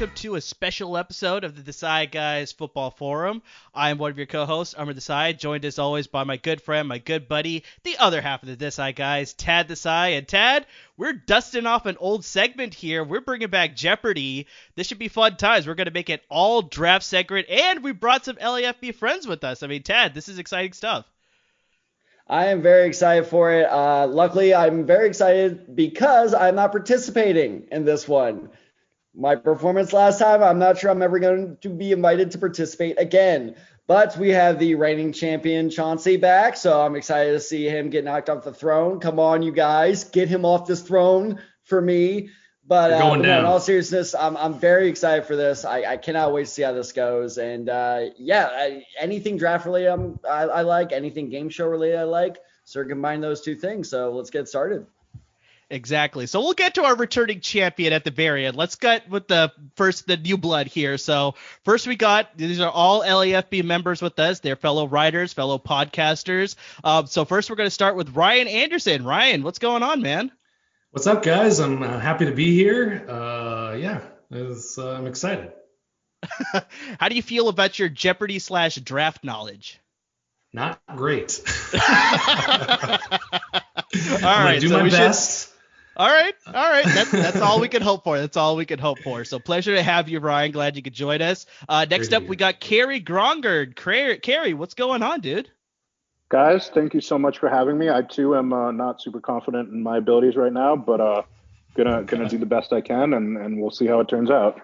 welcome to a special episode of the Desai Guys Football Forum. I am one of your co-hosts, Amr Desai, joined as always by my good friend, my good buddy, the other half of the Desai Guys, Tad Desai. And Tad, we're dusting off an old segment here. We're bringing back Jeopardy. This should be fun times. We're going to make it all draft segment, and we brought some LAFB friends with us. I mean, Tad, this is exciting stuff. I am very excited for it. Luckily, I'm very excited because I'm not participating in this one. My performance last time, I'm not sure I'm ever going to be invited to participate again. But we have the reigning champion Chauncey back, so I'm excited to see him get knocked off the throne. Come on, you guys, get him off this throne for me. But no, in all seriousness, I'm very excited for this. I cannot wait to see how this goes. And anything draft related I like, anything game show related I like. So combine those two things. So let's get started. Exactly. So we'll get to our returning champion at the very end. Let's get with the new blood here. So first these are all LAFB members with us. They're fellow writers, fellow podcasters. So first we're going to start with Ryan Anderson. Ryan, what's going on, man? What's up, guys? I'm happy to be here. I'm excited. How do you feel about your Jeopardy / draft knowledge? Not great. All right. Do my best. All right. That's all we can hope for. So pleasure to have you, Ryan. Glad you could join us. Next up, we got Kerry Grongard. Kerry, what's going on, dude? Guys, thank you so much for having me. I too am not super confident in my abilities right now, but gonna do the best I can, and we'll see how it turns out.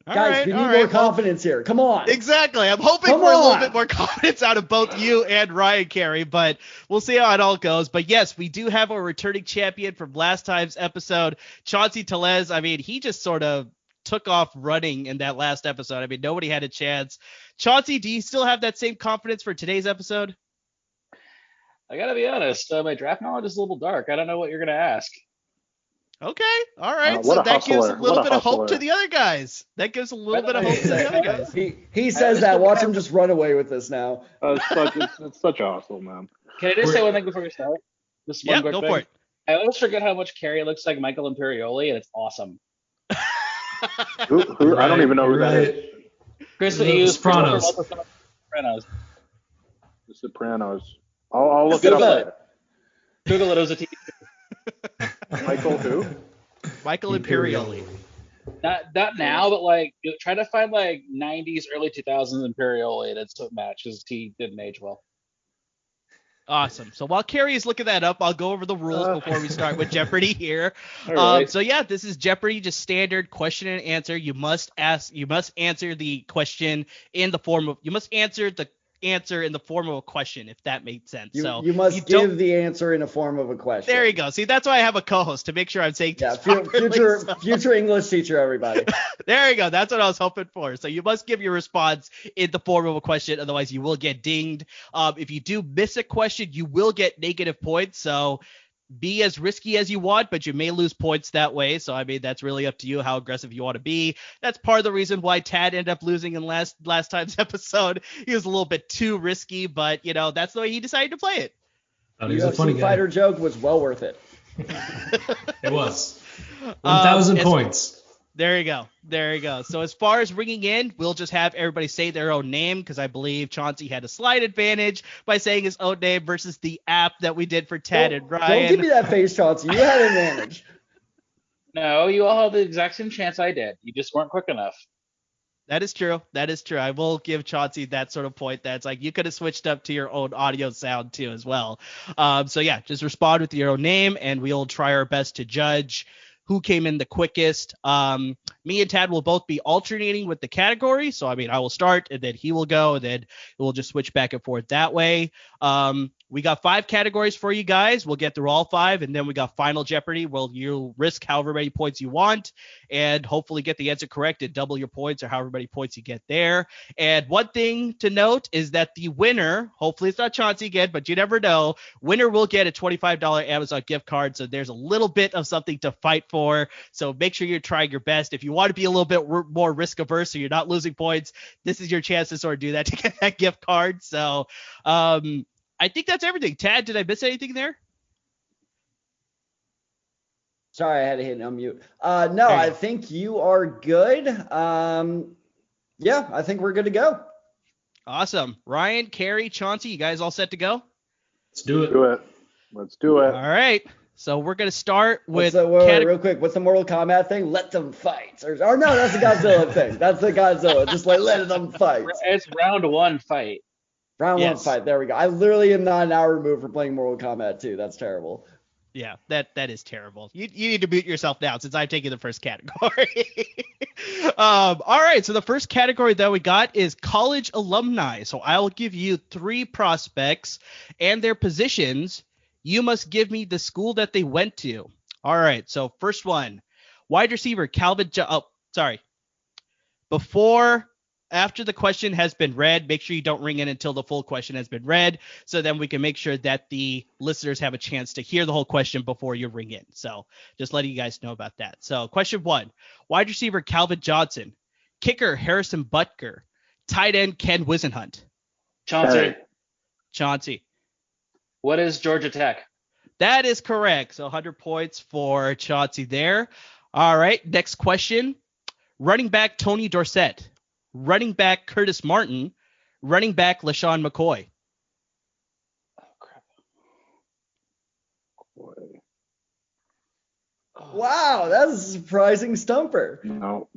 Guys, we need more confidence here. Come on. Exactly. I'm hoping for a little bit more confidence out of both you and Ryan, Kerry, but we'll see how it all goes. But yes, we do have a returning champion from last time's episode, Chauncey Tellez. I mean, he just sort of took off running in that last episode. I mean, nobody had a chance. Chauncey, do you still have that same confidence for today's episode? I gotta be honest, my draft knowledge is a little dark. I don't know what you're gonna ask. Okay, all right. So that gives a little bit of hope to the other guys. He says that. Watch him just run away with this now. It's such a hustle, man. Can I just say one thing before we start? Go for it. I always forget how much Kerry looks like Michael Imperioli, and it's awesome. Who I don't even know who that is. Chris Hughes. Sopranos. The Sopranos. I'll look it up later. Google it. It was a TV. Michael who? Michael Imperioli. Not now, but try to find 90s, early 2000s Imperioli. That's what matches. He didn't age well. Awesome. So while Kerry is looking that up, I'll go over the rules before we start with Jeopardy here. Right. So yeah, this is Jeopardy, just standard question and answer. You must answer the question in the form of in the form of a question, if that makes sense. You must give the answer in a form of a question. There you go. See, that's why I have a co-host, to make sure I'm saying this future English teacher, everybody. There you go. That's what I was hoping for. So you must give your response in the form of a question, otherwise you will get dinged. If you do miss a question, you will get negative points. So be as risky as you want, but you may lose points that way. So I mean, that's really up to you how aggressive you want to be. That's part of the reason why Tad ended up losing in last time's episode. He was a little bit too risky, but that's the way he decided to play it. He was a funny guy. Fighter joke was well worth it. It was 1,000 points. There you go. So as far as ringing in, we'll just have everybody say their own name, because I believe Chauncey had a slight advantage by saying his own name versus the app that we did for Tad and Ryan. Don't give me that face, Chauncey. You had an advantage. No, you all had the exact same chance I did. You just weren't quick enough. That is true. I will give Chauncey that sort of point. That's you could have switched up to your own audio sound too as well. So yeah, just respond with your own name, and we'll try our best to judge who came in the quickest. Me and Tad will both be alternating with the category. So, I mean, I will start, and then he will go, and then we'll just switch back and forth that way. We got 5 categories for you guys. We'll get through all 5, and then we got Final Jeopardy, where you'll risk however many points you want and hopefully get the answer correct and double your points or however many points you get there. And one thing to note is that the winner, hopefully it's not Chauncey again, but you never know, winner will get a $25 Amazon gift card. So there's a little bit of something to fight for. So make sure you're trying your best. If you want to be a little bit more risk averse so you're not losing points, this is your chance to sort of do that to get that gift card. So I think that's everything. Tad, did I miss anything there? Sorry, I had to hit unmute. No, I think you are good. Yeah, I think we're good to go. Awesome. Ryan, Carrie, Chauncey, you guys all set to go? Let's do it. Let's do it. All right. So we're going to start with... wait, real quick. What's the Mortal Kombat thing? Let them fight. Or no, that's the Godzilla thing. That's the Godzilla. Just like let them fight. It's round one fight. Round one fight. There we go. I literally am not an hour removed from playing Mortal Kombat 2. That's terrible. Yeah, that is terrible. You need to mute yourself now since I'm taking the first category. All right, so the first category that we got is college alumni. So I'll give you 3 prospects and their positions. You must give me the school that they went to. All right, so first one, wide receiver Calvin. After the question has been read, make sure you don't ring in until the full question has been read, so then we can make sure that the listeners have a chance to hear the whole question before you ring in. So just letting you guys know about that. So question 1, wide receiver Calvin Johnson, kicker Harrison Butker, tight end Ken Wisenhunt. Chauncey. What is Georgia Tech? That is correct. So 100 points for Chauncey there. All right, next question, running back Tony Dorsett, running back Curtis Martin, running back LaShawn McCoy. Oh, crap. Wow, that's a surprising stumper. No.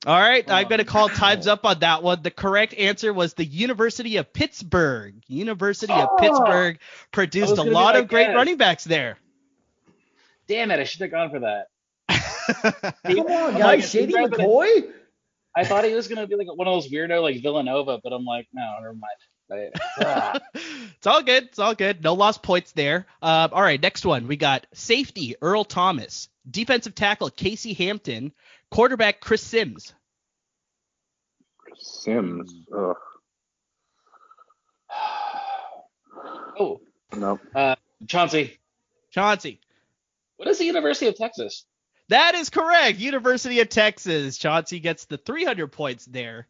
All right, I'm going to call times up on that one. The correct answer was the University of Pittsburgh. University of Pittsburgh produced a lot of great running backs there. Damn it, I should have gone for that. Come on, guys, Shady McCoy? I thought he was going to be like one of those weirdo like Villanova, but I'm like, no, never mind. It's all good. It's all good. No lost points there. All right, next one. We got safety Earl Thomas, defensive tackle Casey Hampton, quarterback Chris Sims. Ugh. Oh. No. Chauncey. What is the University of Texas? That is correct. University of Texas. Chauncey gets the 300 points there.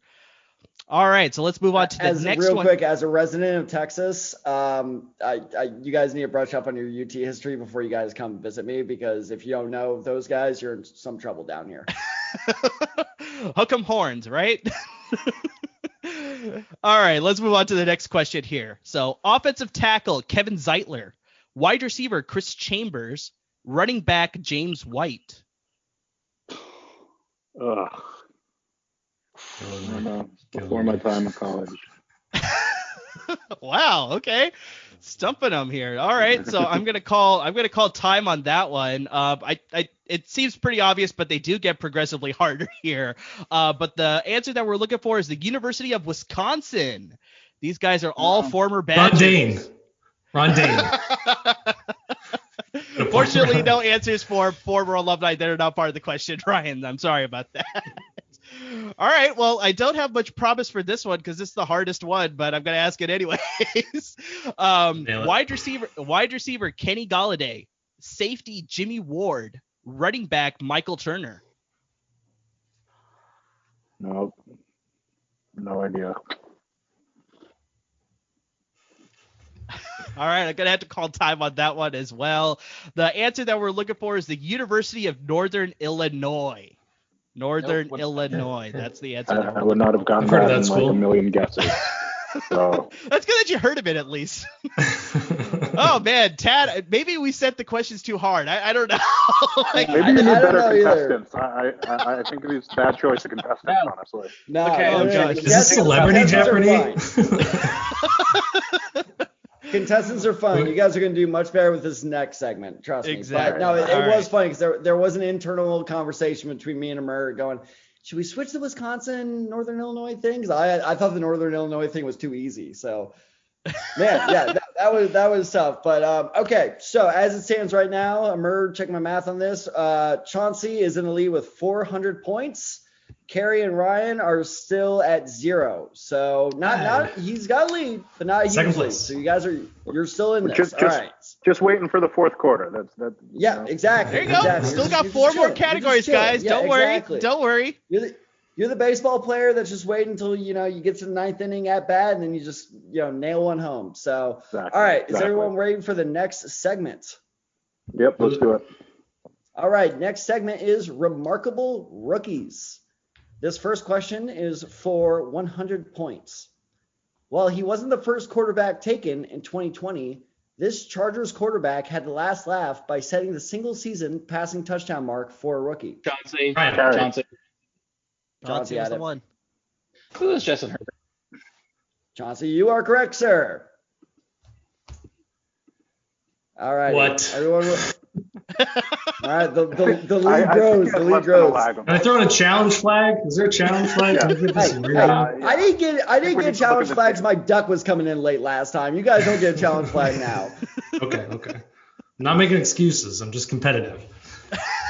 All right, so let's move on to the next one. Real quick, as a resident of Texas, you guys need to brush up on your UT history before you guys come visit me, because if you don't know those guys, you're in some trouble down here. Hook 'em horns, right? All right, let's move on to the next question here. So offensive tackle Kevin Zeitler, wide receiver Chris Chambers, running back James White. Ugh. Before my time in college. Wow. Okay. Stumping them here. All right. So I'm gonna call time on that one. It seems pretty obvious, but they do get progressively harder here. But the answer that we're looking for is the University of Wisconsin. These guys are all former Badgers. Ron Dane. Fortunately, no answers for former alumni that are not part of the question, Ryan. I'm sorry about that. All right. Well, I don't have much promise for this one because it's the hardest one, but I'm going to ask it anyways. Wide receiver Kenny Golladay, safety Jimmy Ward, running back Michael Turner. No idea. All right, I'm going to have to call time on that one as well. The answer that we're looking for is the University of Northern Illinois. Illinois. That's the answer. I would not have gotten that in like a million guesses. So. That's good that you heard of it at least. Oh, man, Tad, maybe we set the questions too hard. I don't know. Maybe you need better contestants. I think it's a bad choice of contestants, honestly. No, okay. Is this Celebrity Jeopardy? Contestants are fun. You guys are going to do much better with this next segment. Trust me. Exactly. But no, it was funny because there was an internal conversation between me and Amir going, should we switch the Wisconsin, Northern Illinois thing? Because I thought the Northern Illinois thing was too easy. So, man, yeah, that was tough. But, okay, so as it stands right now, Amir, check my math on this. Chauncey is in the lead with 400 points. Carrie and Ryan are still at 0. So not he's got a lead, but not a huge lead. So you guys you're still in this. All right. Just waiting for the fourth quarter. Yeah, exactly. There you go. Exactly. Still got 4 more categories, guys. Yeah, Don't worry. exactly. Don't worry. You're the baseball player that's just waiting until you get to the 9th inning at bat and then you just nail one home. So all right, is everyone ready for the next segment? Yep, let's do it. All right, next segment is Remarkable Rookies. This first question is for 100 points. While he wasn't the first quarterback taken in 2020, this Chargers quarterback had the last laugh by setting the single-season passing touchdown mark for a rookie. Chauncey. Right. Chauncey. Chauncey was had the it. one. Who is Justin Herbert? Chauncey, you are correct, sir. All right. What? Everyone. All right. The lead I grows. think The it's lead less than a grows. lag. Can I throw in a challenge flag? Is there a challenge flag? Can I get this Hey, weird hey, out? I didn't get we need to look challenge at the flags. tape. My duck was coming in late last time. You guys don't get a challenge flag now. Okay. I'm not making excuses. I'm just competitive.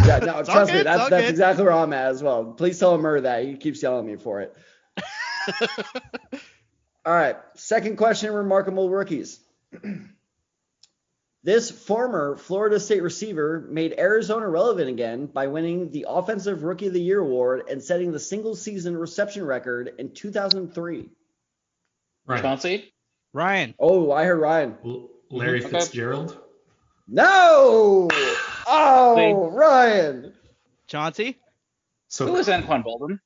Yeah, no, trust me. good, it's all That's good. exactly where I'm at as well. Please tell Murr that. He keeps yelling at me for it. All right. Second question, Remarkable Rookies. This former Florida State receiver made Arizona relevant again by winning the Offensive Rookie of the Year award and setting the single-season reception record in 2003. Right. Chauncey? Ryan. Oh, I heard Ryan. Larry Okay. Fitzgerald. No! Oh, Ryan. Chauncey. So Who is Anquan Bolden?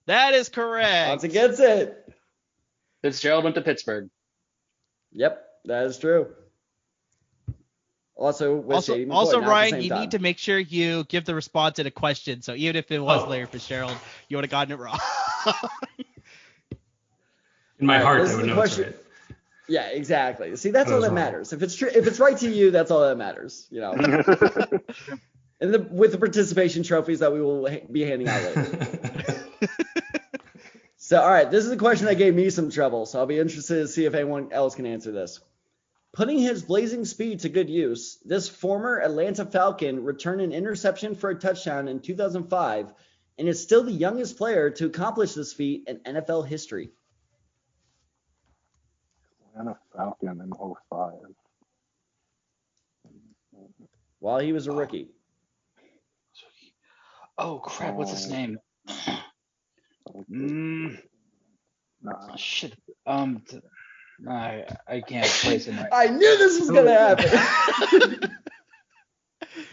That is correct. Chauncey gets it. Fitzgerald went to Pittsburgh. Yep, that is true. Also, with Shady McCoy, Also, not at the Ryan, same you time. need to make sure you give the response in a question. So even if it was Oh. Larry Fitzgerald, you would have gotten it wrong. in my All right, heart, this I is would the know question. it's right. Yeah, exactly. See, that's I all was that wrong. matters. If it's true, if it's right to you, that's all that matters. You know, and with the participation trophies that we will be handing out later. So, all right, this is a question that gave me some trouble. So I'll be interested to see if anyone else can answer this. Putting his blazing speed to good use, this former Atlanta Falcon returned an interception for a touchdown in 2005 and is still the youngest player to accomplish this feat in NFL history. Atlanta Falcon in 05. While he was a rookie. Oh, crap. What's his name? Nah. Shit. I can't place him right. I knew this was going to happen.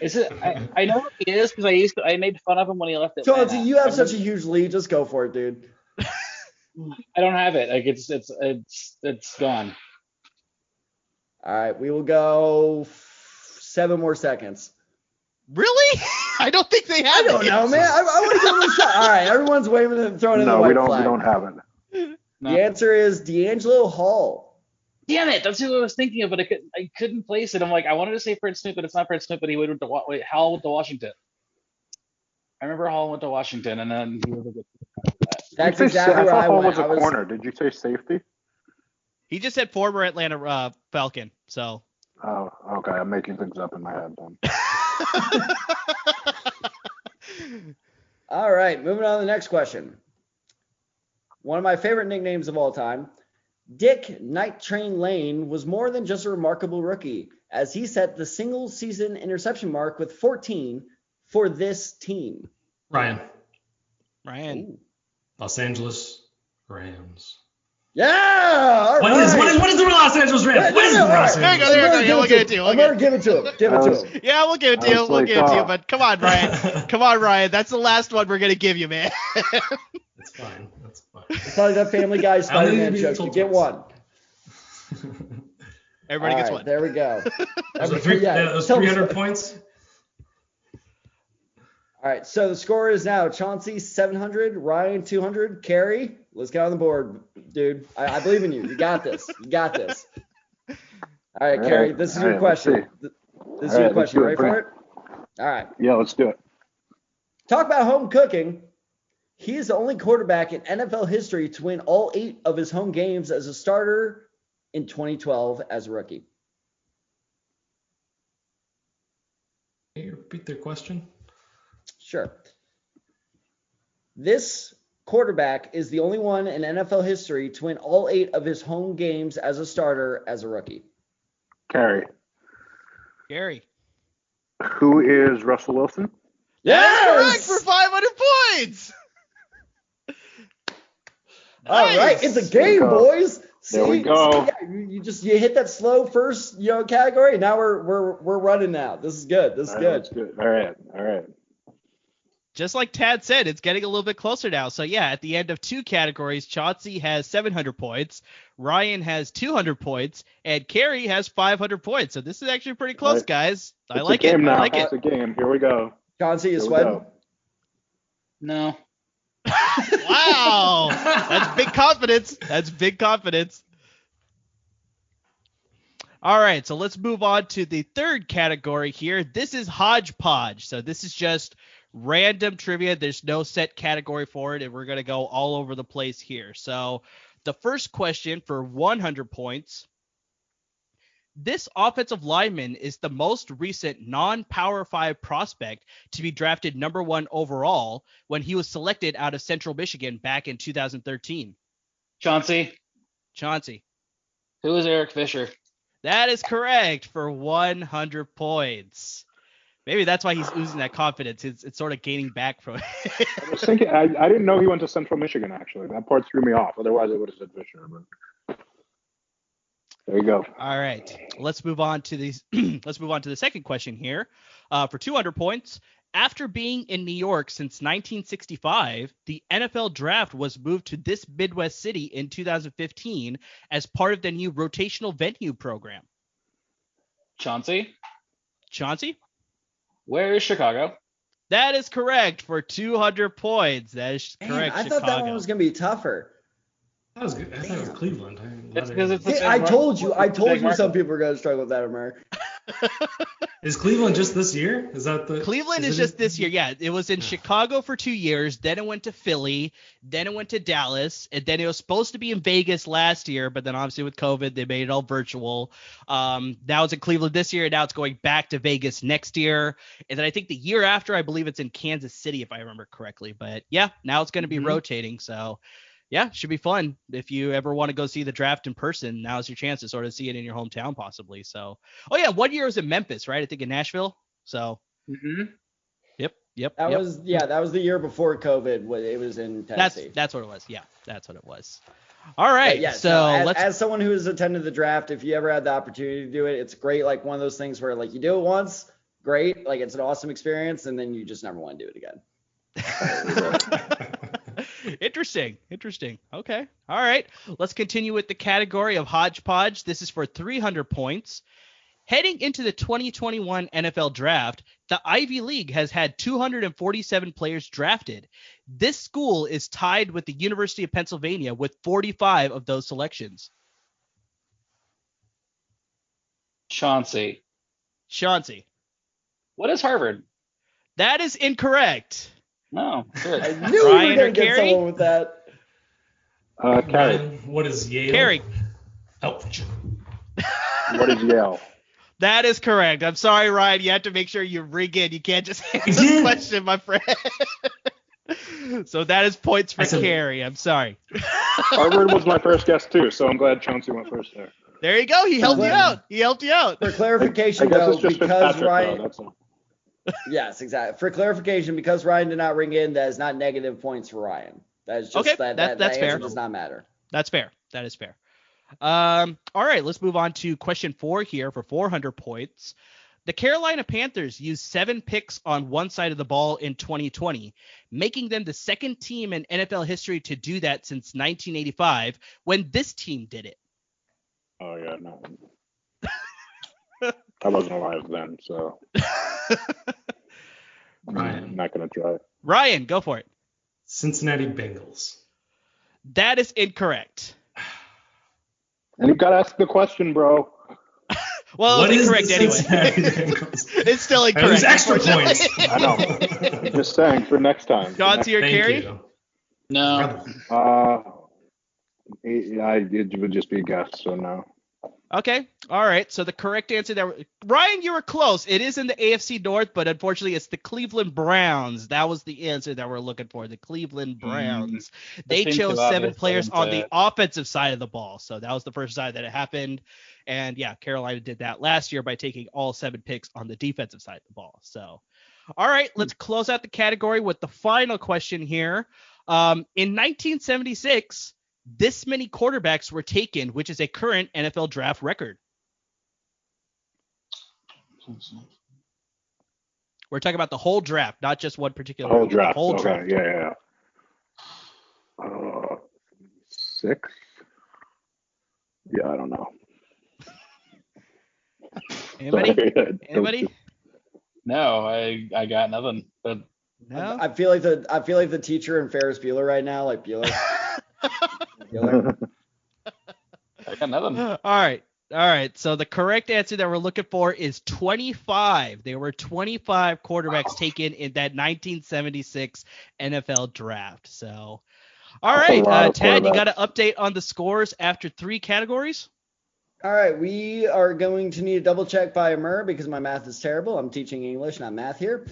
Is it? I know what he is because I made fun of him when he left Atlanta. Chauncey, you have such a huge lead. Just go for it, dude. I don't have it. Like it's gone. All right, we will go 7 more seconds. Really? I don't think they have I don't it. know, man. I want to give him a shot. All right, everyone's waving and throwing in the No, white we don't. flag. We don't have it. No. The answer is D'Angelo Hall. Damn it! That's who I was thinking of, but I couldn't place it. I'm like, I wanted to say Fred Snoop, but it's not Fred Snoop. But he went to Howell went to Washington. I remember Hall went to Washington, and then he was a good. That's Did you say exactly I where thought I Hall went. was a corner. Did you say safety? He just said former Atlanta Falcon. So. Oh, okay. I'm making things up in my head then. All right, moving on to the next question. One of my favorite nicknames of all time, Dick Night Train Lane was more than just a remarkable rookie, as he set the single-season interception mark with 14 for this team. Ryan. Ooh. Los Angeles Rams. Yeah! All What right. is the Los Angeles Rams? What is the Los There you go, Angeles there you go. Rams? Yeah, we'll give it to you. I'm going to give it to him. Give it to him. Yeah, we'll give it to I you. was We'll like, give it to you. oh. But come on, Ryan. Come on, Ryan. That's the last one we're gonna give you, man. That's fine. That's fine. It's probably that Family Guy Spider-Man be joke. told You get twice. one. Everybody All gets right, one. there we go. Those tell 300 us- points. All right, so the score is now Chauncey 700, Ryan 200, Carrie. Let's get on the board, dude. I believe in you. You got this. You got this. All right, Carrie, this is All your right, let's question. see. This is All your right, let's question. do it. Ready Bring for it. it? All right. Yeah, let's do it. Talk about home cooking. He is the only quarterback in NFL history to win all 8 of his home games as a starter in 2012 as a rookie. Can you repeat their question? Sure. This quarterback is the only one in NFL history to win all 8 of his home games as a starter as a rookie. Carrie. Gary. Who is Russell Wilson? Correct for 500 points. All right, Nice. it's a game, Go. boys. There we go. Yeah, you hit that slow first, category. Now we're running now. This is good. This is All right, good. that's good. All right. Just like Tad said, it's getting a little bit closer now. So yeah, at the end of 2 categories, Chauncey has 700 points, Ryan has 200 points, and Carrie has 500 points. So this is actually pretty close, Right. guys. I It's like a it. game now. I like it. It's a game. Here we go. Chauncey, you Here we sweating? go. No. Wow, that's big confidence. That's big confidence. All right, so let's move on to the third category here. This is hodgepodge. So this is just random trivia. There's no set category for it, and we're going to go all over the place here. So the first question for 100 points. This offensive lineman is the most recent non-Power 5 prospect to be drafted number 1 overall when he was selected out of Central Michigan back in 2013. Chauncey. Who is Eric Fisher? That is correct for 100 points. Maybe that's why he's oozing that confidence. It's sort of gaining back from it. I was thinking, I didn't know he went to Central Michigan, actually. That part threw me off. Otherwise, I would have said Fisher. But there you go. All right, let's move on to these. Let's move on to the second question here. For 200 points, after being in New York since 1965, the NFL draft was moved to this Midwest city in 2015 as part of the new rotational venue program. Chauncey. Where is Chicago? That is correct for 200 points. That is Man, correct. I thought that one was gonna be tougher. That was good. I thought it was Cleveland. It's because it's a Hey, big I market. told you It's a big some market. people are gonna struggle with that, America. Is Cleveland just this year? Is that the Cleveland is it just this year. Yeah, it was in Chicago for 2 years. Then it went to Philly. Then it went to Dallas. And then it was supposed to be in Vegas last year. But then obviously with COVID, they made it all virtual. Now it's in Cleveland this year. And now it's going back to Vegas next year. And then I think the year after, I believe it's in Kansas City, if I remember correctly. But yeah, now it's going to be rotating. So yeah, should be fun. If you ever want to go see the draft in person, now's your chance to sort of see it in your hometown possibly. So, oh yeah, 1 year was in Memphis, right? I think in Nashville. So, Yep. That was the year before COVID. It was in Tennessee. That's what it was. Yeah, that's what it was. All right. Yeah, so as someone who has attended the draft, if you ever had the opportunity to do it, it's great. Like one of those things where like you do it once, great, like it's an awesome experience, and then you just never want to do it again. Interesting. Okay. All right. Let's continue with the category of hodgepodge. This is for 300 points. Heading into the 2021 NFL draft, the Ivy League has had 247 players drafted. This school is tied with the University of Pennsylvania with 45 of those selections. Chauncey. What is Harvard? That is incorrect. No. Good. I knew Ryan we were or gonna get Carrie? someone with that. Carrie. Ryan, what is Yale? Carrie. Oh, What is Yale? That is correct. I'm sorry, Ryan. You have to make sure you ring in. You can't just answer the question, my friend. So that is points for Carrie. I'm sorry. Harvard was my first guess too, so I'm glad Chauncey went first there. There you go. He helped you out. For clarification, I guess though, it's just because Fitzpatrick, Ryan. though, that's all. Yes, exactly. For clarification, because Ryan did not ring in, that is not negative points for Ryan. That is just Okay, that that's answer fair. does not matter. That's fair. That is fair. All right, let's move on to question 4 here for 400 points. The Carolina Panthers used 7 picks on one side of the ball in 2020, making them the second team in NFL history to do that since 1985 when this team did it. Oh yeah, no. I wasn't alive then, so I'm not gonna try. Ryan, go for it. Cincinnati Bengals. That is incorrect. And you gotta ask the question, bro. Well, What it's is incorrect the anyway. Cincinnati Bengals? It's still I incorrect. lose extra unfortunately. points. I know. Just saying for next time. Chauncey or Thank Carrie? you. No. It would just be a guess, so no. Okay. All right. So the correct answer there, Ryan, you were close. It is in the AFC North, but unfortunately it's the Cleveland Browns. That was the answer that we're looking for. The Cleveland Browns. They seems chose too 7 obvious, players but on the offensive side of the ball. So that was the first side that it happened. And yeah, Carolina did that last year by taking all 7 picks on the defensive side of the ball. So, all right, let's close out the category with the final question here. In 1976, this many quarterbacks were taken, which is a current NFL draft record. We're talking about the whole draft, not just one particular. Whole draft. The whole Okay. draft. Yeah. 6. Yeah, I don't know. Anybody? Sorry. Anybody? No, I got nothing. But No. I feel like the teacher in Ferris Bueller right now, like Bueller. Bueller. I got nothing. All right. So the correct answer that we're looking for is 25. There were 25 quarterbacks taken in that 1976 NFL draft. So, all That's a right, lot of Tad, you got quarterbacks. an update on the scores after 3 categories? All right, we are going to need a double check by Amir because my math is terrible. I'm teaching English, not math here.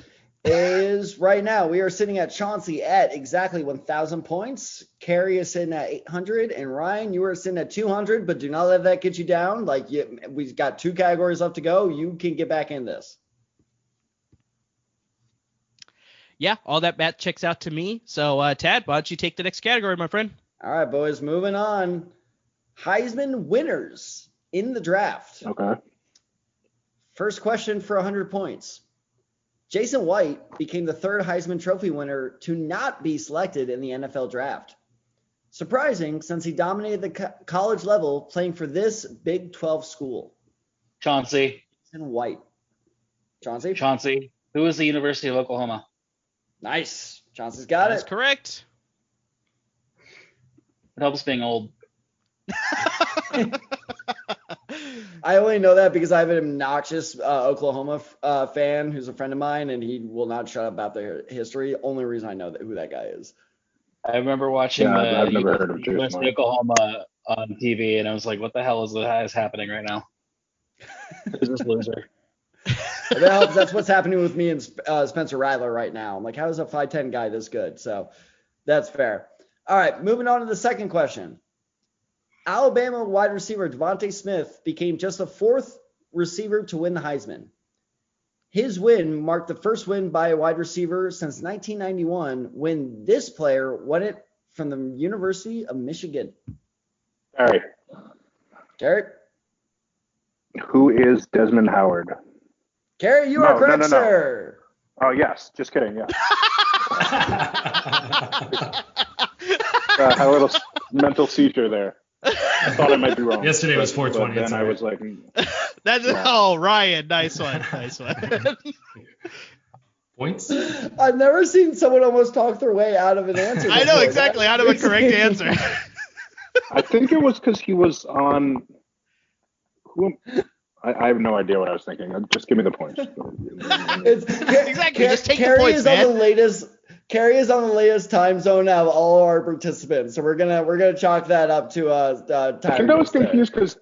Is right now we are sitting at Chauncey at exactly 1,000 points. Carrie is sitting at 800, and Ryan, you are sitting at 200. But do not let that get you down. We've got 2 categories left to go. You can get back in this. Yeah, all that math checks out to me. So, Tad, why don't you take the next category, my friend? All right, boys, moving on. Heisman winners in the draft. Okay. First question for 100 points. Jason White became the 3rd Heisman Trophy winner to not be selected in the NFL draft. Surprising, since he dominated the college level playing for this Big 12 school. Chauncey. Jason White. Chauncey? Chauncey. Who is the University of Oklahoma? Nice. Chauncey's got That's it. correct. It helps being old. I only know that because I have an obnoxious Oklahoma fan who's a friend of mine, and he will not shut up about their history. Only reason I know that who that guy is. I remember watching I've the never heard of Jason University White. of Oklahoma on TV, and I was like, what the hell is happening right now? Who's this loser? That's what's happening with me and Spencer Rattler right now. I'm like, how is a 5'10" guy this good? So that's fair. All right, moving on to the second question. Alabama wide receiver Devontae Smith became just the 4th receiver to win the Heisman. His win marked the first win by a wide receiver since 1991 when this player won it from the University of Michigan. All right. Garrett? Who is Desmond Howard? Garrett, you are No, correct, no. sir. Oh, yes. Just kidding. Yeah. Had a little mental seizure there. I thought I might be wrong. Yesterday was 420, But it's then I all was like, That's Yeah. Oh, Ryan, nice one. Points? I've never seen someone almost talk their way out of an answer. I know before. exactly out of a correct answer. I think it was because he was on. I have no idea what I was thinking. Just give me the points. Exactly, just take the Carrie points, is man. on the latest. Carrie is on the latest time zone out of all our participants, so we're gonna chalk that up to time. I think I was confused because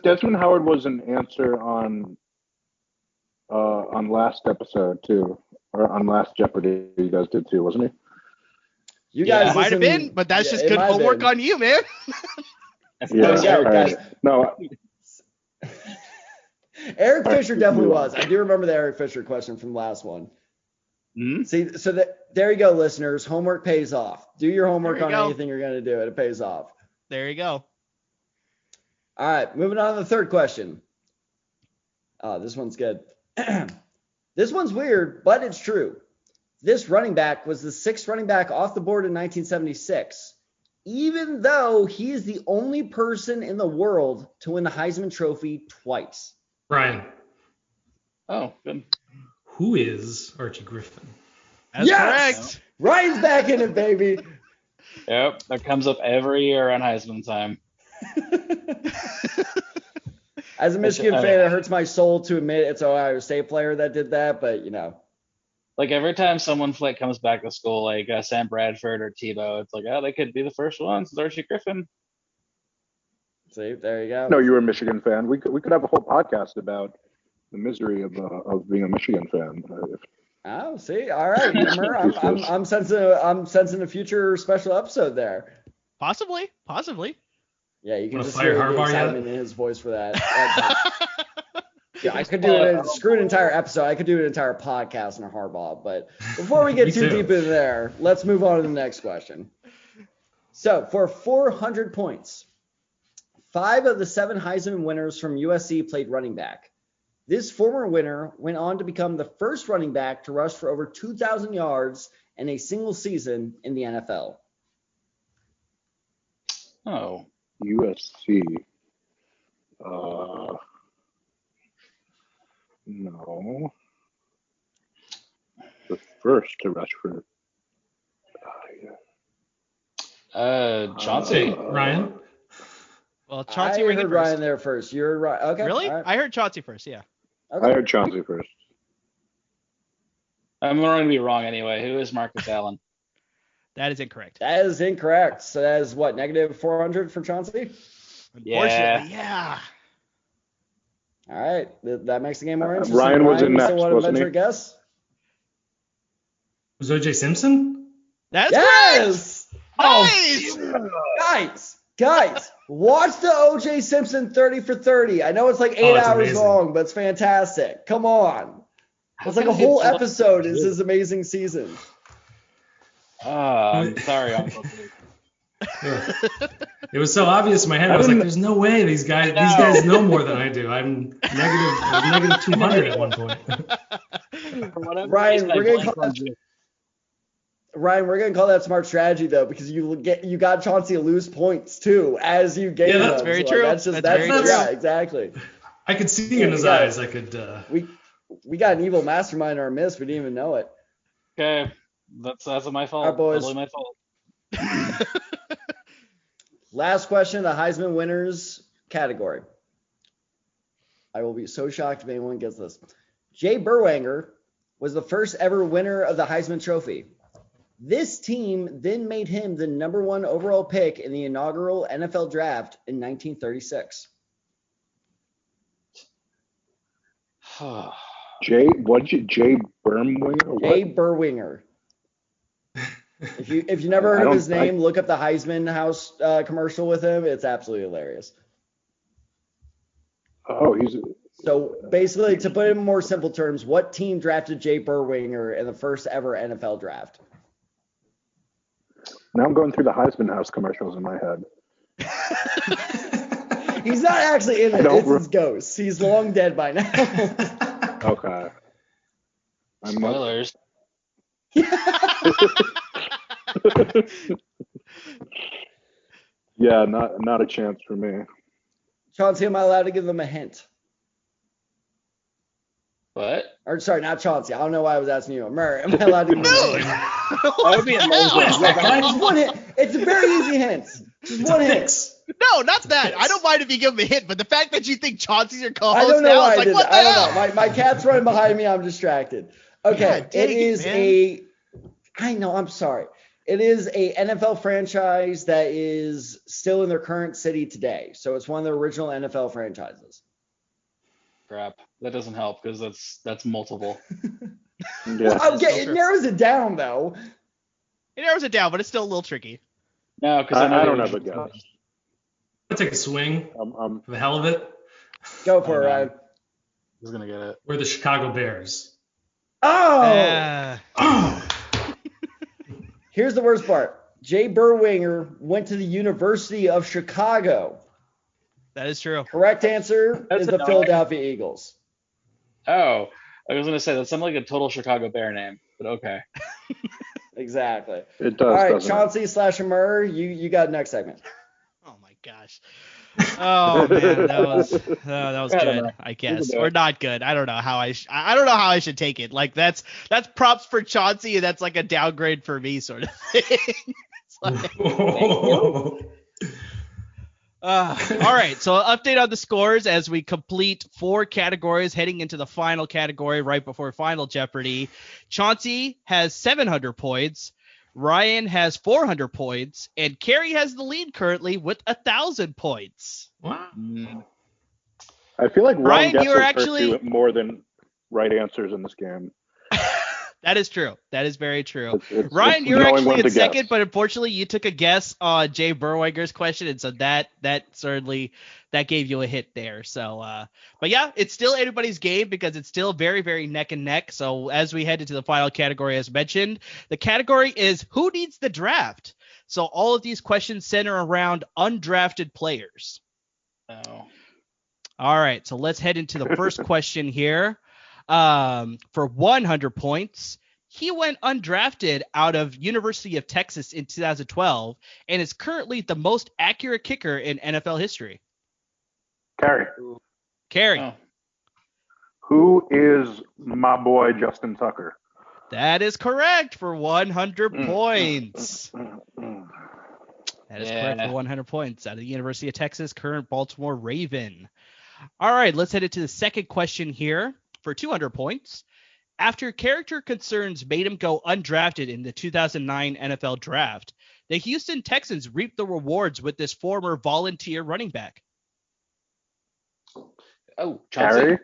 Desmond Howard was an answer on last episode too, or on last Jeopardy. You guys did too, wasn't he? You Yeah, guys it might have listen- been, but that's yeah, just it good might have homework been. on you, man. Yeah. Yeah, all right. guys. No. Eric All right, Fisher definitely move on. was. I do remember the Eric Fisher question from the last one. Hmm? See, so there you go, listeners. Homework pays off. Do your homework There on you go. anything you're gonna do. It pays off. There you go. All right, moving on to the third question. This one's good. This one's weird, but it's true. This running back was the 6th running back off the board in 1976, even though he is the only person in the world to win the Heisman Trophy twice. Ryan, Oh, good. who is Archie Griffin? That's Yes! correct. Ryan's back in it, baby. Yep, that comes up every year on Heisman time. As a Michigan fan, it hurts my soul to admit it's an Ohio State player that did that, but Like every time someone comes back to school, like Sam Bradford or Tebow, it's like, oh, they could be the first ones. It's Archie Griffin. see, there you go. No, you were a Michigan fan. We could have a whole podcast about the misery of being a Michigan fan. Oh, see, all right. Remember, I'm sensing a future special episode there. Possibly. Yeah, you can Wanna just fire hear the Harbaugh yet? excitement in his voice for that. Yeah, I could do it. Screw an entire episode. I could do an entire podcast on Harbaugh. But before we get Me too too. deep into there, let's move on to the next question. So for 400 points, 5 of the 7 Heisman winners from USC played running back. This former winner went on to become the first running back to rush for over 2,000 yards in a single season in the NFL. Oh. USC. No. The first to rush for. Chauncey. Hey, Ryan. Well, Chauncey I ring it heard first. Ryan there first. You're right. Okay. Really? All right. I heard Chauncey first. Yeah. Okay. I heard Chauncey first. I'm going to be wrong anyway. Who is Marcus Allen? That is incorrect. That is incorrect. So that is what, negative 400 for Chauncey? Unfortunately, yeah. All right. That makes the game more interesting. Ryan was in you next, still want to wasn't venture he? a guess? Was OJ Simpson? That's correct. Yes! Nice. Guys, watch the O.J. Simpson 30 for 30. I know it's like 8 it's hours amazing. long, but it's fantastic. Come on. It's like a whole episode is his amazing season. I'm sorry. I'm It was so obvious in my head. I was like, "There's no way these guys know more than I do." I'm negative 200 at one point. Ryan, we're gonna call that smart strategy though, because you got Chauncey to lose points too as you gain Yeah, them. that's very So, true. That's Very true. yeah, exactly. I could see in his Yeah. eyes. I could. We got an evil mastermind in our midst. We didn't even know it. Okay, that's my fault. All right, boys. Totally my fault. Last question, the Heisman winners category. I will be so shocked if anyone gets this. Jay Berwanger was the first ever winner of the Heisman Trophy. This team then made him the number 1 overall pick in the inaugural NFL draft in 1936. Jay Bermwinger? Jay Berwanger. If you never heard of his name, look up the Heisman House commercial with him. It's absolutely hilarious. Oh, So basically, to put it in more simple terms, what team drafted Jay Berwanger in the first ever NFL draft? now I'm going through the Heisman House commercials in my head. He's not actually in it. It's his ghost. He's long dead by now. Okay. Spoilers. Yeah, not a chance for me. Chauncey, am I allowed to give them a hint? What? Or sorry, not Chauncey. I don't know why I was asking you. Murray, am I allowed to give them a hint? That would be amazing. Just one hint. It's a very easy hint. Just one hint. No, not that. I don't mind if you give him a hint, but the fact that you think Chauncey's your I co-host don't know now, why it's I like, did what that. the I hell? don't know. My cat's running behind me. I'm distracted. Okay, God dang it is man. I know, I'm sorry. It is a NFL franchise that is still in their current city today. So it's one of the original NFL franchises. Crap. That doesn't help because that's multiple. Yeah. Okay, it narrows it down though. It narrows it down, but it's still a little tricky. No, because I don't have a guess. I'll take a swing I'm for the hell of it. Go for it, no. Ryan. Who's gonna get it? We're the Chicago Bears. Oh! Oh, Here's the worst part. Jay Berwanger went to the University of Chicago. That is true. Correct answer That's is the annoying. Philadelphia Eagles. Oh, I was gonna say that sounded like a total Chicago Bear name, but okay. Exactly. It does. All right, doesn't it? Chauncey / Murr, you got next segment. Oh my gosh. Oh man, that was good. I guess do it. or not good. I don't know how I don't know how I should take it. Like that's props for Chauncey, and that's like a downgrade for me, sort of thing. It's like, all right, so update on the scores as we complete 4 categories heading into the final category right before Final Jeopardy. Chauncey has 700 points. Ryan has 400 points, and Carrie has the lead currently with 1,000 points. wow. I feel like wrong Ryan, guesses you were hurt actually- you more than right answers in this game. That is true. That is very true. It's Ryan, you're knowing actually when in to second, guess. but unfortunately you took a guess on Jay Berwanger's question, and so that certainly that gave you a hit there. So, but yeah, it's still anybody's game because it's still very, very neck and neck. So as we head into the final category, as mentioned, the category is who needs the draft. So all of these questions center around undrafted players. Oh. All right, so let's head into the first question here. For 100 points, he went undrafted out of University of Texas in 2012 and is currently the most accurate kicker in NFL history. Carey. Oh. Who is my boy Justin Tucker? That is correct for 100 points. That is correct for 100 points. Out of the University of Texas, current Baltimore Raven. All right, let's head into the second question here for 200 points. After character concerns made him go undrafted in the 2009 NFL Draft, the Houston Texans reaped the rewards with this former volunteer running back. Oh, Chauncey. Carey?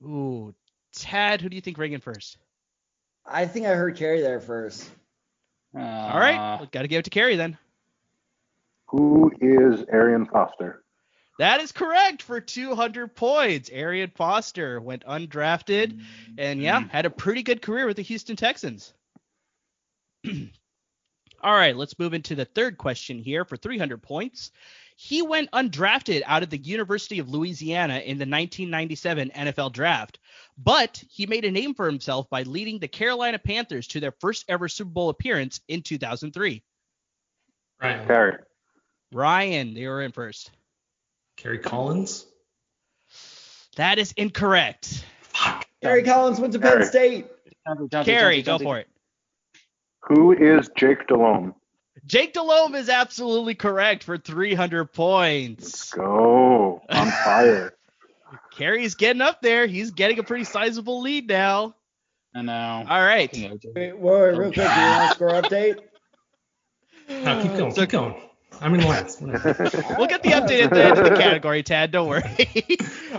Ooh, Tad, who do you think ran in first? I think I heard Carey there first. All right, got to give it to Carey then. Who is Arian Foster? That is correct for 200 points. Arian Foster went undrafted and, had a pretty good career with the Houston Texans. All right, let's move into the third question here for 300 points. He went undrafted out of the University of Louisiana in the 1997 NFL Draft, but he made a name for himself by leading the Carolina Panthers to their first ever Super Bowl appearance in 2003. Ryan. Ryan, they were in first. Kerry Collins? That is incorrect. Fuck. Kerry Collins went to Penn State. Carey, go for it. Who is Jake Delhomme? Jake Delhomme is absolutely correct for 300 points. Go. On fire. Carey's getting up there. He's getting a pretty sizable lead now. I know. All right. Wait, real quick, do you want a score update? No, keep going. I'm in last. We'll get the update at the end of the category, Tad. Don't worry.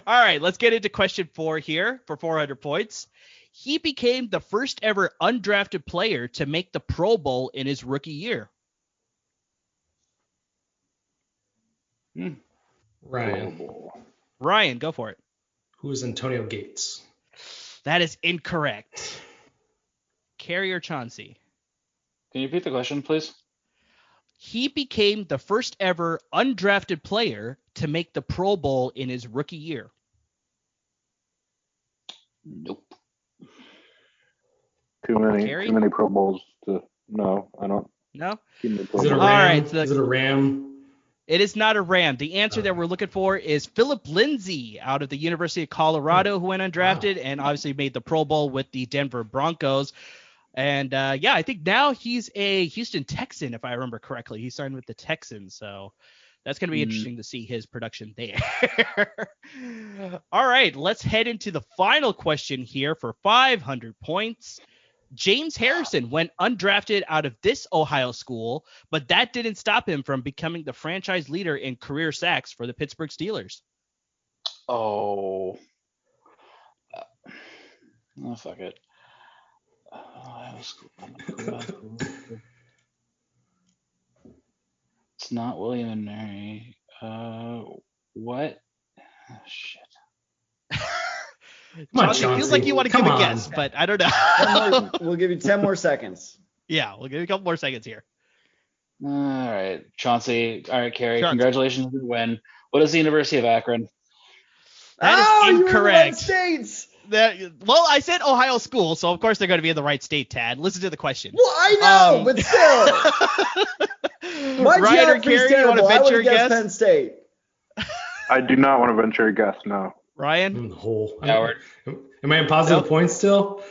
All right, let's get into question 4 here for 400 points. He became the first ever undrafted player to make the Pro Bowl in his rookie year. Ryan, go for it. Who is Antonio Gates? That is incorrect. Carey or Chauncey? Can you repeat the question, please? He became the first ever undrafted player to make the Pro Bowl in his rookie year. Nope. Too many Pro Bowls to no, I don't. No? Is it a Ram? All right, Is it a Ram? It is not a Ram. The answer that we're looking for is Philip Lindsay out of the University of Colorado, who went undrafted and obviously made the Pro Bowl with the Denver Broncos. And I think now he's a Houston Texan, if I remember correctly. He signed with the Texans, so that's going to be interesting to see his production there. All right, let's head into the final question here for 500 points. James Harrison went undrafted out of this Ohio school, but that didn't stop him from becoming the franchise leader in career sacks for the Pittsburgh Steelers. Oh, fuck it. It's not William and Mary. What? Oh, shit. Come on, Chauncey. Feels like you want to give a guess, but I don't know. We'll give you 10 more seconds. Yeah, we'll give you a couple more seconds here. All right, Chauncey. All right, Carey. Congratulations on the win. What is the University of Akron? That is incorrect. States. Well, I said Ohio school, so of course they're going to be in the right state, Tad. Listen to the question. Well, I know, but still. My Ryan or Carey, you want to venture a guess? Penn State. I do not want to venture a guess, no. Ryan? I'm in the hole. Howard. Am I in positive points still?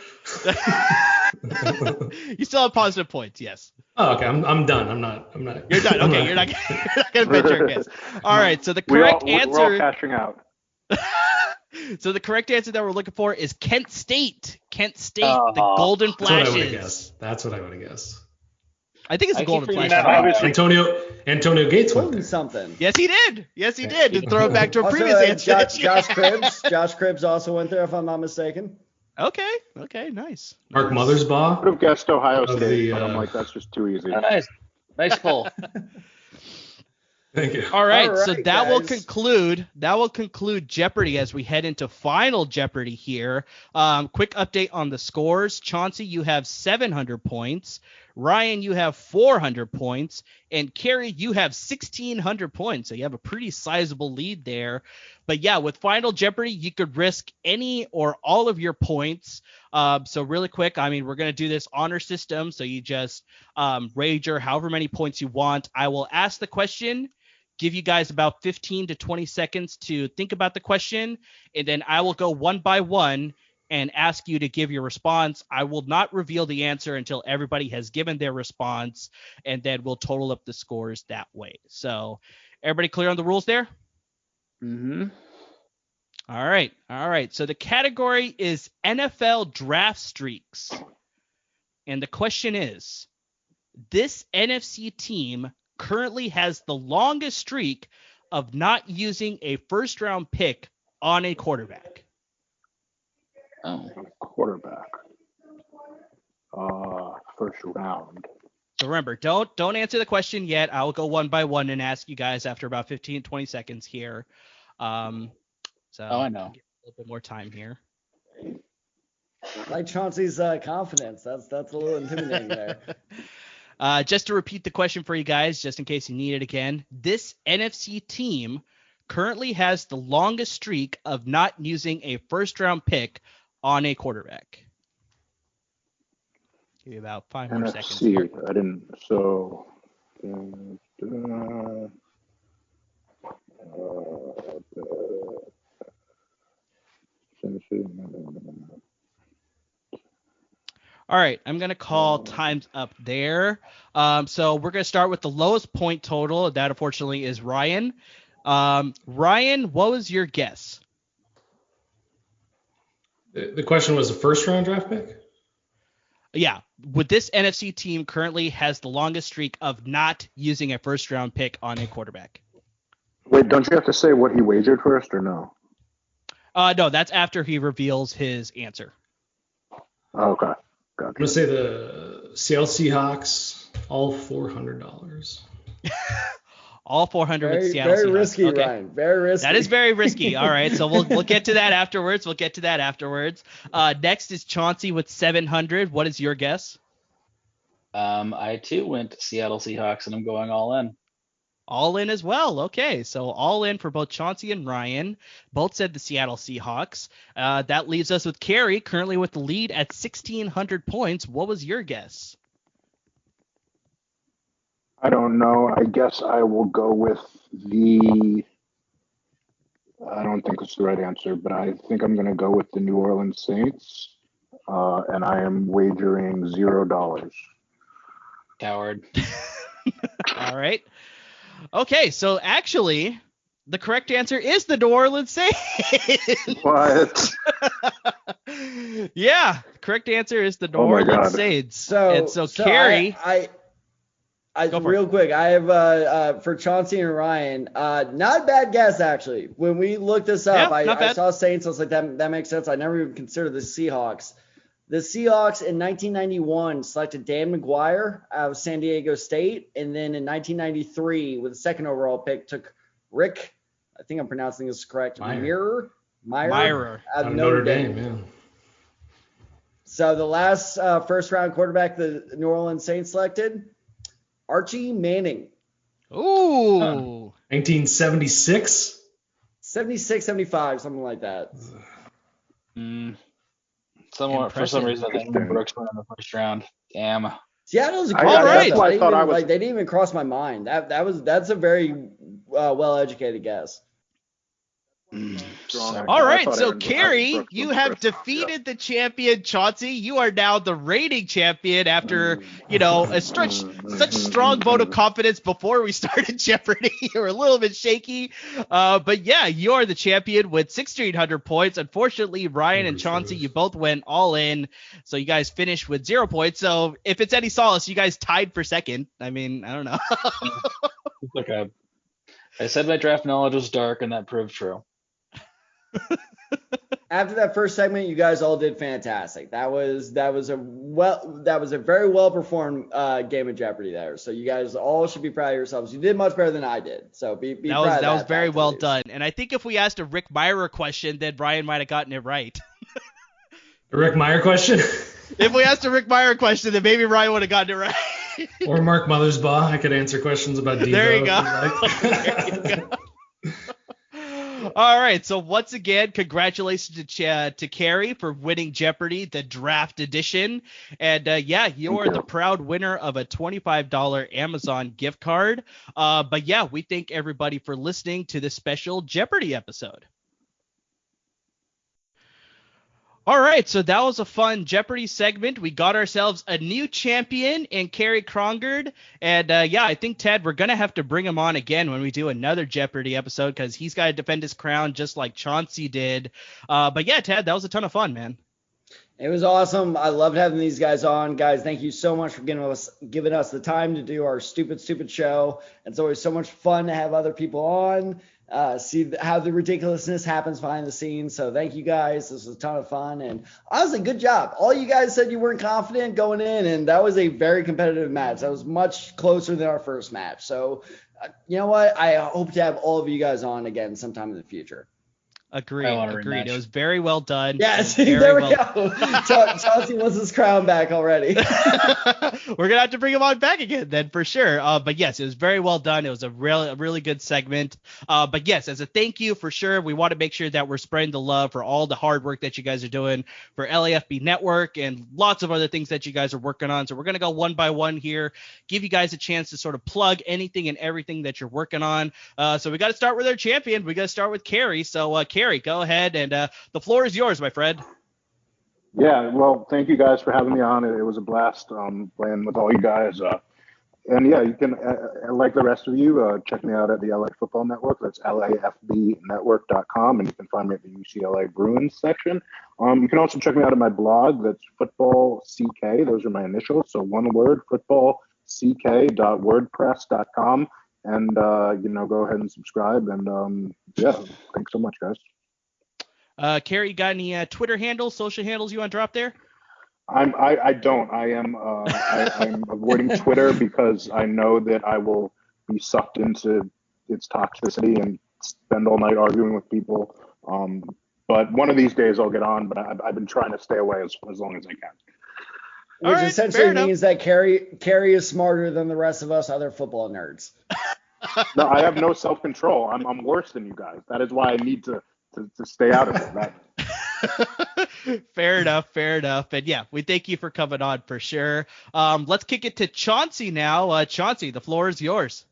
You still have positive points, yes. Oh, okay. I'm done. I'm not. You're done. Okay, you're not going to venture a guess. All right, so the correct answer. We're all cashing out. So the correct answer that we're looking for is Kent State. Kent State, the Golden Flashes. That's what I would have guessed. I think it's the Golden Flashes. Antonio Gates went there. Something. Yes, he did. Yes, he did. To throw it back to a previous answer. Josh Cribbs. Josh Cribbs also went there, if I'm not mistaken. Okay, nice. Mark Mothersbaugh. I would have guessed Ohio State, but I'm like, that's just too easy. Oh, nice pull. Thank you. All right, so that will conclude Jeopardy as we head into Final Jeopardy here. Quick update on the scores. Chauncey, you have 700 points. Ryan, you have 400 points. And Carrie, you have 1,600 points. So you have a pretty sizable lead there. But yeah, with Final Jeopardy, you could risk any or all of your points. So really quick, I mean, we're going to do this honor system. So you just wager however many points you want. I will ask the question, give you guys about 15 to 20 seconds to think about the question, and then I will go one by one and ask you to give your response. I will not reveal the answer until everybody has given their response, and then we'll total up the scores that way. So everybody clear on the rules there? Mm-hmm. All right. So the category is NFL draft streaks. And the question is, this NFC team currently has the longest streak of not using a first-round pick on a quarterback. Oh. Quarterback. First round. So remember, don't answer the question yet. I'll go one by one and ask you guys after about 15, 20 seconds here. So I know. Get a little bit more time here. I like Chauncey's confidence. That's a little intimidating there. Just to repeat the question for you guys, just in case you need it again, this NFC team currently has the longest streak of not using a first-round pick on a quarterback. Give you about 5 more seconds. NFC. I didn't. So. All right, I'm going to call times up there. So we're going to start with the lowest point total. That, unfortunately, is Ryan. Ryan, what was your guess? The question was a first-round draft pick? Yeah. Would this NFC team currently has the longest streak of not using a first-round pick on a quarterback? Wait, don't you have to say what he wagered first or no? No, that's after he reveals his answer. Okay. I'm going to say the Seattle Seahawks, all $400. All 400 with Seattle Seahawks. Very risky, okay. Ryan. Very risky. That is very risky. All right, so we'll get to that afterwards. Next is Chauncey with 700. What is your guess? I too went Seattle Seahawks, and I'm going all in. All in as well. Okay, so all in for both Chauncey and Ryan. Both said the Seattle Seahawks. That leaves us with Carrie, currently with the lead at 1,600 points. What was your guess? I don't know. I guess I will go with I don't think it's the right answer, but I think I'm going to go with the New Orleans Saints, and I am wagering $0. Coward. All right. Okay, so actually, the correct answer is the New Orleans Saints. What? Yeah, correct answer is the New Orleans Saints. So Carrie, I real quick, I have for Chauncey and Ryan, not a bad guess actually. When we looked this up, I saw Saints. I was like, that makes sense. I never even considered the Seahawks. The Seahawks in 1991 selected Dan McGuire out of San Diego State, and then in 1993, with the second overall pick, took Rick. I think I'm pronouncing this correct. Meyer out of Notre Dame. Yeah. So the last first round quarterback the New Orleans Saints selected, Archie Manning. Ooh. 1976? 76, 75, something like that. For some reason, I think Brooks went in the first round. Damn. Seattle's a great right. They didn't even cross my mind. That's a very well-educated guess. All right, so Carrie, you have defeated the champion Chauncey. You are now the reigning champion after, such strong vote of confidence before we started Jeopardy. You were a little bit shaky, but yeah, you are the champion with 1,600 points. Unfortunately, Ryan and Chauncey, you both went all in, so you guys finished with 0 points. So if it's any solace, you guys tied for second. I mean, I don't know. Okay. I said my draft knowledge was dark, and that proved true. After that first segment, you guys all did fantastic. That was a very well performed game of Jeopardy there. So you guys all should be proud of yourselves. You did much better than I did. So be proud of that. That was very well done. And I think if we asked a Rick Meyer question, then Brian might have gotten it right. A Rick Meyer question? If we asked a Rick Meyer question, then maybe Ryan would have gotten it right. Or Mark Mothersbaugh. I could answer questions about Debo. There you go. If you'd like. There you go. All right. So once again, congratulations to Carrie for winning Jeopardy, the draft edition. And yeah, you are the proud winner of a $25 Amazon gift card. But yeah, we thank everybody for listening to this special Jeopardy episode. All right, so that was a fun Jeopardy segment. We got ourselves a new champion in Carrie Krongard. And yeah, I think, Ted, we're going to have to bring him on again when we do another Jeopardy episode because he's got to defend his crown just like Chauncey did. But yeah, Ted, that was a ton of fun, man. It was awesome. I loved having these guys on. Guys, thank you so much for giving us the time to do our stupid show. It's always so much fun to have other people on. See how the ridiculousness happens behind the scenes. So thank you guys. This was a ton of fun. And honestly, good job. All you guys said you weren't confident going in, and that was a very competitive match. That was much closer than our first match. So you know what? I hope to have all of you guys on again sometime in the future. Agreed. It was very well done. Yeah, there we go. Chauncey wants his crown back already. We're gonna have to bring him on back again then for sure. But yes, it was very well done. It was a really good segment. But yes, as a thank you for sure, we want to make sure that we're spreading the love for all the hard work that you guys are doing for LAFB Network and lots of other things that you guys are working on. So we're gonna go one by one here, give you guys a chance to sort of plug anything and everything that you're working on. So we got to start with our champion. We got to start with Carrie. So Carrie, go ahead, and the floor is yours, my friend. Yeah, well, thank you guys for having me on. It was a blast playing with all you guys. And yeah, you can, like the rest of you, check me out at the LA Football Network. That's lafbnetwork.com, and you can find me at the UCLA Bruins section. You can also check me out at my blog. That's Football CK. Those are my initials. So one word, footballck.wordpress.com. And, go ahead and subscribe. And yeah, thanks so much, guys. Carrie, you got any Twitter handles, social handles you want to drop there? I don't. I'm avoiding Twitter because I know that I will be sucked into its toxicity and spend all night arguing with people. But one of these days I'll get on. But I've been trying to stay away as long as I can. Which essentially means that Carrie is smarter than the rest of us other football nerds. No, I have no self-control. I'm worse than you guys. That is why I need to stay out of it. Fair enough. And yeah, we thank you for coming on for sure. Let's kick it to Chauncey now. Chauncey, the floor is yours.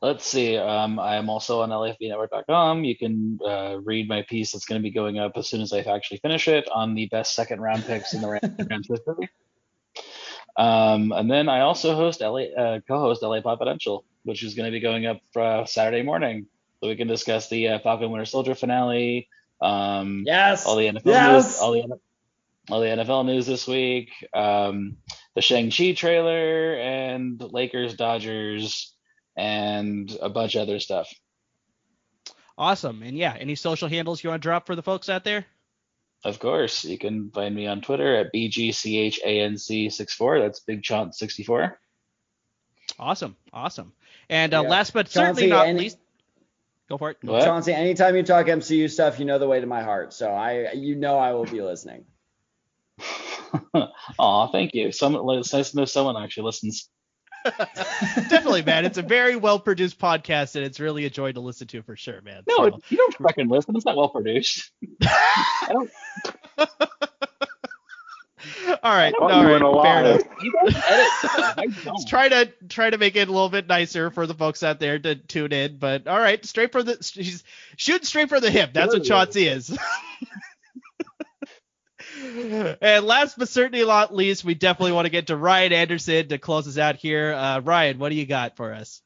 Let's see. I am also on LAFBnetwork.com. You can read my piece that's going to be going up as soon as I actually finish it on the best second round picks in the Rams history. And then I also co-host LA Confidential, which is going to be going up Saturday morning. So we can discuss the Falcon Winter Soldier finale. Yes. All the NFL news, all the NFL news this week. The Shang-Chi trailer and Lakers Dodgers and a bunch of other stuff. Awesome. And yeah, any social handles you want to drop for the folks out there? Of course, you can find me on Twitter at BGCHANC64. That's Big Chaunt 64. Awesome. And last but certainly not least. Go for it. What? Chauncey, anytime you talk MCU stuff, you know the way to my heart. So I will be listening. Aw, thank you. It's nice to know someone actually listens. Definitely, man. It's a very well-produced podcast, and it's really a joy to listen to for sure, man. No, you don't fucking listen. It's not well-produced. All right, fair enough. You don't edit. I don't. Let's try to make it a little bit nicer for the folks out there to tune in. But all right, she's shooting straight for the hip. That's what Chauncey is. And last but certainly not least, we definitely want to get to Ryan Anderson to close us out here. Ryan, what do you got for us?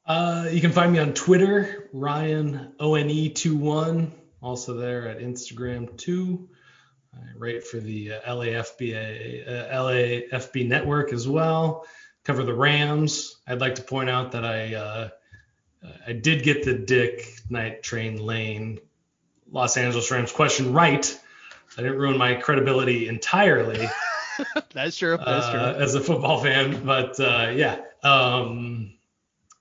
You can find me on Twitter, Ryan ONE21, also there at Instagram too. I write for the LAFB Network as well. Cover the Rams. I'd like to point out that I did get the Dick Night Train Lane Los Angeles Rams question right. I didn't ruin my credibility entirely. That's true. As a football fan, but yeah. And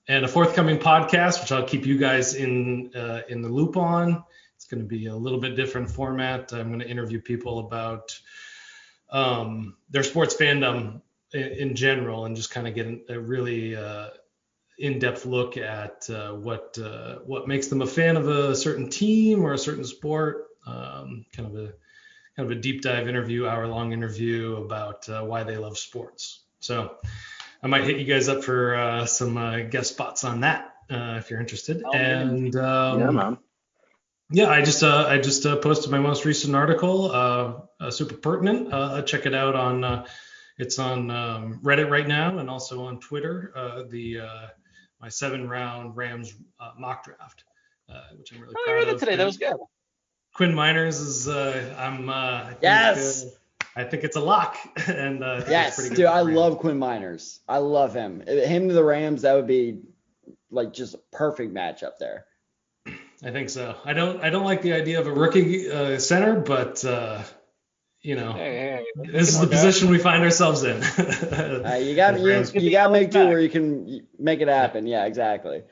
a forthcoming podcast, which I'll keep you guys in the loop on. It's going to be a little bit different format. I'm going to interview people about their sports fandom in general, and just kind of get a really in-depth look at what makes them a fan of a certain team or a certain sport. Kind of a deep dive interview, hour-long interview about why they love sports. So I might hit you guys up for some guest spots on that if you're interested. And yeah, man. Yeah, I just posted my most recent article, super pertinent. Check it out on it's on Reddit right now and also on Twitter. My 7-round Rams mock draft, which I'm really proud I read it of. today. That was good. Quinn Miners is Yes. I think it's a lock. And Yes, pretty good dude, for I the Rams. love Quinn Miners. I love him. Him to the Rams, that would be like just a perfect matchup there. I think so. I don't like the idea of a rookie center, but Hey, this is the position we find ourselves in. You got Rams- you got to make do where you can make it happen. Yeah, exactly.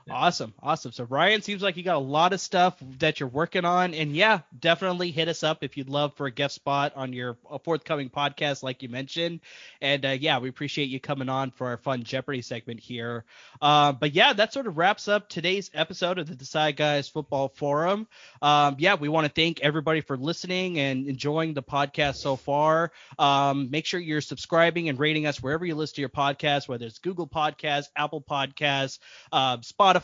Awesome. So Ryan, seems like you got a lot of stuff that you're working on, and yeah, definitely hit us up if you'd love for a guest spot on your forthcoming podcast, like you mentioned. And yeah, we appreciate you coming on for our fun Jeopardy segment here. But yeah, that sort of wraps up today's episode of the Decide Guys Football Forum. Yeah, we want to thank everybody for listening and enjoying the podcast so far. Make sure you're subscribing and rating us wherever you listen to your podcast, whether it's Google Podcasts, Apple Podcasts, Spotify,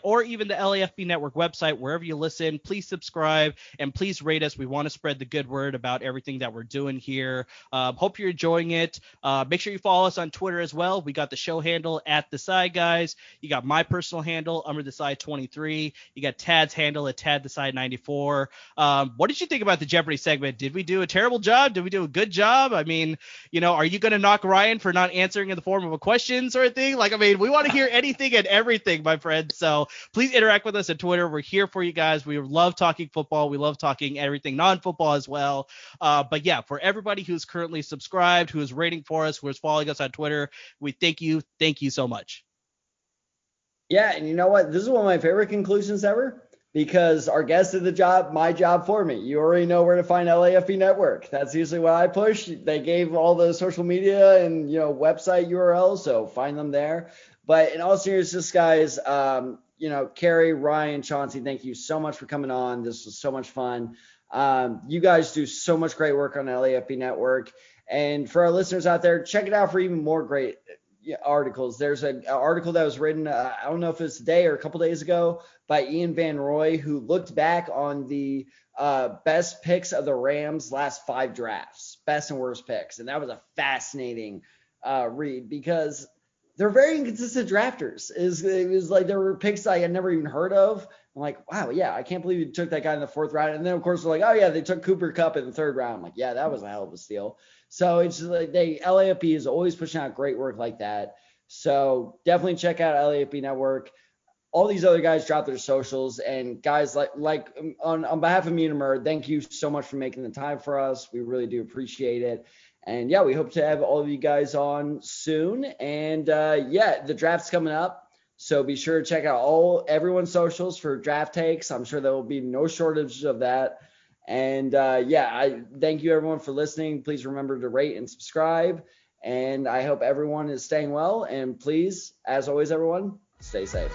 or even the LAFB Network website. Wherever you listen, please subscribe and please rate us. We want to spread the good word about everything that we're doing here. Hope you're enjoying it. Make sure you follow us on Twitter as well. We got the show handle at Decide Guys. You got my personal handle, Decide23. You got Tad's handle at TadDecide94. What did you think about the Jeopardy segment? Did we do a terrible job? Did we do a good job? I mean, are you going to knock Ryan for not answering in the form of a question sort of thing? Like, I mean, we want to hear anything and everything, my friend. So please interact with us on Twitter. We're here for you guys. We love talking football. We love talking everything non-football as well. But yeah, for everybody who's currently subscribed, who is rating for us, who is following us on Twitter, we thank you. Thank you so much. Yeah, and you know what? This is one of my favorite conclusions ever, because our guest did my job for me. You already know where to find LAFB Network. That's usually what I push. They gave all the social media and website URLs, so find them there. But in all seriousness, guys, Carrie, Ryan, Chauncey, thank you so much for coming on. This was so much fun. You guys do so much great work on LAFB Network. And for our listeners out there, check it out for even more great articles. There's an article that was written, I don't know if it's today or a couple days ago, by Ian Van Roy, who looked back on the best picks of the Rams' last 5 drafts, best and worst picks. And that was a fascinating read, because they're very inconsistent drafters. It was like there were picks I had never even heard of. I'm like, wow, yeah, I can't believe you took that guy in the 4th round. And then, of course, we're like, oh, yeah, they took Cooper Kupp in the 3rd round. I'm like, yeah, that was a hell of a steal. So it's just like LAFB is always pushing out great work like that. So definitely check out LAFB Network. All these other guys drop their socials. And guys, like on behalf of me and Amir, thank you so much for making the time for us. We really do appreciate it. And yeah, we hope to have all of you guys on soon. And yeah, the draft's coming up, so be sure to check out everyone's socials for draft takes. I'm sure there will be no shortage of that. And yeah, I thank you everyone for listening. Please remember to rate and subscribe. And I hope everyone is staying well. And please, as always, everyone, stay safe.